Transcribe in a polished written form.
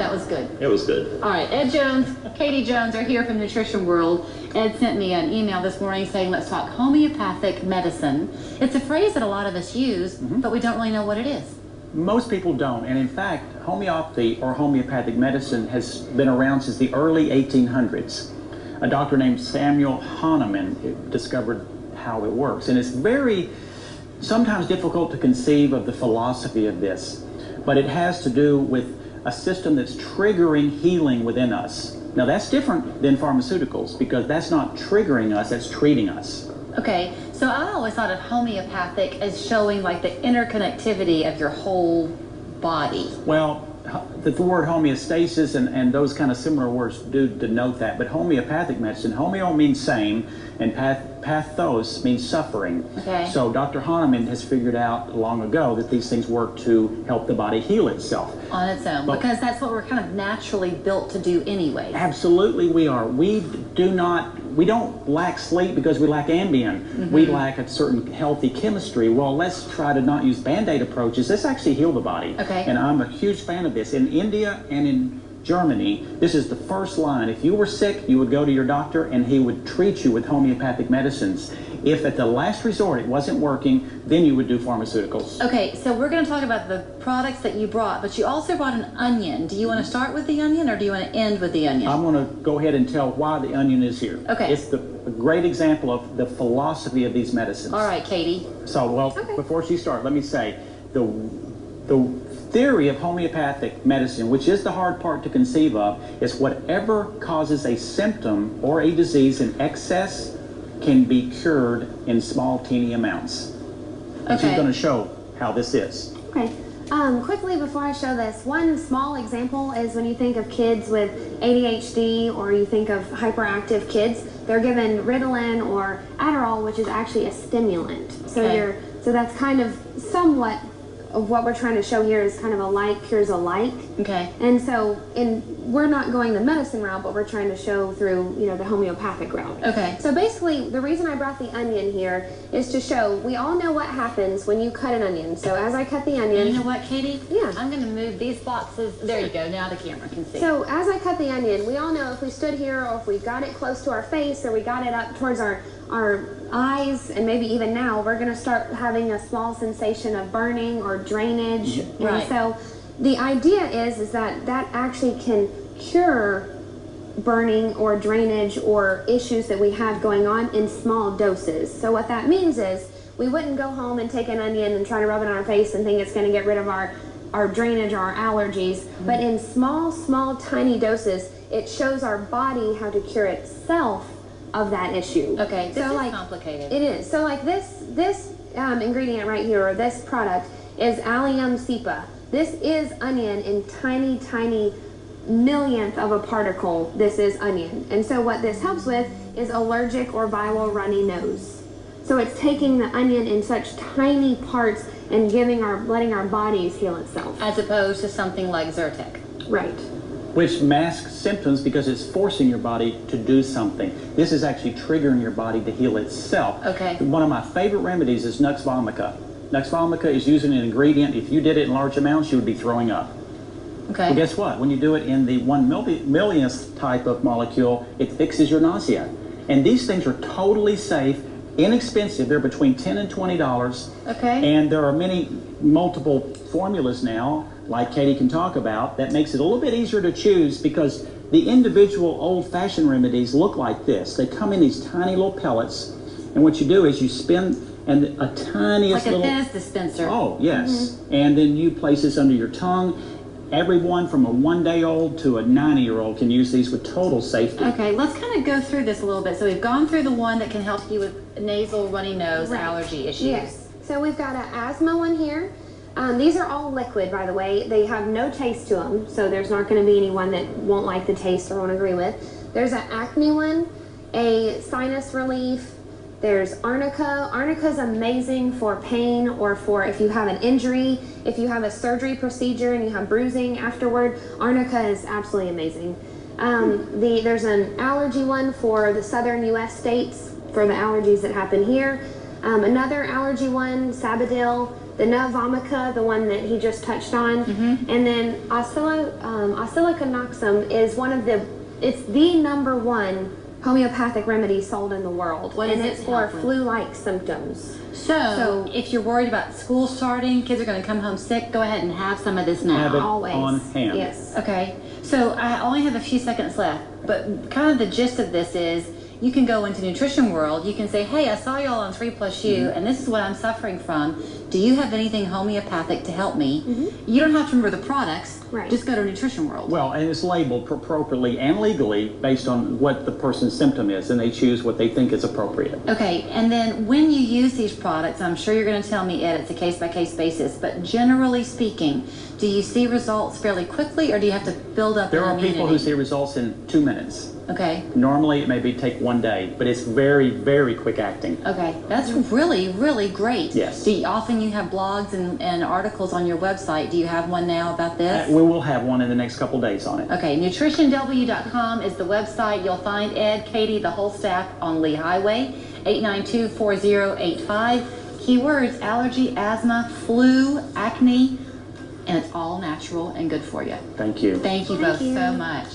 that was good. It was good. All right, Ed Jones, Katie Jones are here from Nutrition World. Ed sent me an email this morning saying, let's talk homeopathic medicine. It's a phrase that a lot of us use, but we don't really know what it is. Most people don't, and in fact, homeopathy or homeopathic medicine has been around since the early 1800s. A doctor named Samuel Hahnemann discovered how it works, and it's very sometimes difficult to conceive of the philosophy of this, but it has to do with a system that's triggering healing within us. Now that's different than pharmaceuticals because that's not triggering us, that's treating us. Okay, so I always thought of homeopathic as showing like the interconnectivity of your whole body. Well, the word homeostasis and those kind of similar words do denote that, but homeopathic medicine, homeo means same, and pathos means suffering. Okay. So Dr. Hahnemann has figured out long ago that these things work to help the body heal itself. On its own, because that's what we're kind of naturally built to do anyway. Absolutely we are. We don't lack sleep because we lack Ambien. We lack a certain healthy chemistry. Well, let's try to not use Band-Aid approaches. Let's actually heal the body. Okay. And I'm a huge fan of this. In India and in Germany, this is the first line. If you were sick, you would go to your doctor and he would treat you with homeopathic medicines. If at the last resort it wasn't working, then you would do pharmaceuticals. Okay, so we're going to talk about the products that you brought, but you also brought an onion. Do you want to start with the onion or do you want to end with the onion? I'm going to go ahead and tell why the onion is here. Okay. It's a great example of the philosophy of these medicines. All right, Katie. So, well, before she starts, let me say, the theory of homeopathic medicine, which is the hard part to conceive of, is whatever causes a symptom or a disease in excess can be cured in small, teeny amounts. And she's going to show how this is. Okay. Quickly before I show this, one small example is when you think of kids with ADHD or you think of hyperactive kids, they're given Ritalin or Adderall, which is actually a stimulant. So so that's kind of somewhat of what we're trying to show here is kind of a like cures a like. Okay. And so we're not going the medicine route, but we're trying to show through, the homeopathic route. Okay. So basically, the reason I brought the onion here is to show, we all know what happens when you cut an onion. So as I cut the onion... You know what, Katie? Yeah. I'm going to move these boxes. There you go. Now the camera can see. So as I cut the onion, we all know if we stood here or if we got it close to our face or we got it up towards our eyes, and maybe even now, we're going to start having a small sensation of burning or drainage. Right. And so the idea is that actually can cure burning or drainage or issues that we have going on in small doses. So what that means is we wouldn't go home and take an onion and try to rub it on our face and think it's going to get rid of our drainage or our allergies. But in small, tiny doses, it shows our body how to cure itself of that issue. Okay, this is complicated. It is. So like this ingredient right here, or this product, is Allium cepa. This is onion in tiny millionth of a particle. This is onion. And so what this helps with is allergic or viral runny nose. So it's taking the onion in such tiny parts and letting our bodies heal itself. As opposed to something like Zyrtec. Right. Which masks symptoms because it's forcing your body to do something. This is actually triggering your body to heal itself. Okay. One of my favorite remedies is Nux vomica. Nux vomica is using an ingredient, if you did it in large amounts, you would be throwing up. Okay. Well, guess what? When you do it in the 1/millionth type of molecule, it fixes your nausea. And these things are totally safe, inexpensive. They're between $10 and $20. Okay. And there are multiple formulas now, like Katie can talk about, that makes it a little bit easier to choose because the individual old-fashioned remedies look like this. They come in these tiny little pellets, and what you do is you spin and a tiniest like a little... Fizz dispenser. Oh, yes. And then you place this under your tongue. Everyone from a 1-day-old to a 90-year-old can use these with total safety. Okay, let's kind of go through this a little bit. So we've gone through the one that can help you with nasal, runny nose, allergy issues. Yes. So we've got an asthma one here. These are all liquid, by the way. They have no taste to them, so there's not going to be anyone that won't like the taste or won't agree with. There's an acne one, a sinus relief. There's arnica. Arnica is amazing for pain or for if you have an injury, if you have a surgery procedure and you have bruising afterward. Arnica is absolutely amazing. There's an allergy one for the southern U.S. states for the allergies that happen here. Another allergy one, Sabadil. the nut vomica, the one that he just touched on, and then oscillocanoxum is it's the #1 homeopathic remedy sold in the world. What and is it it's for help with? flu-like symptoms. So, if you're worried about school starting, kids are going to come home sick, go ahead and have some of this now. Have it Always. on hand. Yes. Okay, so I only have a few seconds left, but kind of the gist of this is you can go into Nutrition World, you can say, hey, I saw y'all on 3+U, and this is what I'm suffering from. Do you have anything homeopathic to help me? You don't have to remember the products, Right. just go to Nutrition World. Well, and it's labeled appropriately and legally based on what the person's symptom is, and they choose what they think is appropriate. Okay, and then when you use these products, I'm sure you're going to tell me, Ed, it's a case-by-case basis, but generally speaking, do you see results fairly quickly, or do you have to build up There an are immunity? people who see results in 2 minutes. Okay, Normally, it may take 1 day, but it's very, very quick acting. okay, that's really, really great. Yes. Often you have blogs and articles on your website. Do you have one now about this? We will have one in the next couple days on it. Okay, nutritionw.com is the website. You'll find Ed, Katie, the whole staff on Lee Highway, 892-4085. Keywords: allergy, asthma, flu, acne, and it's all natural and good for you. Thank you. Thank you Thank both you. so much.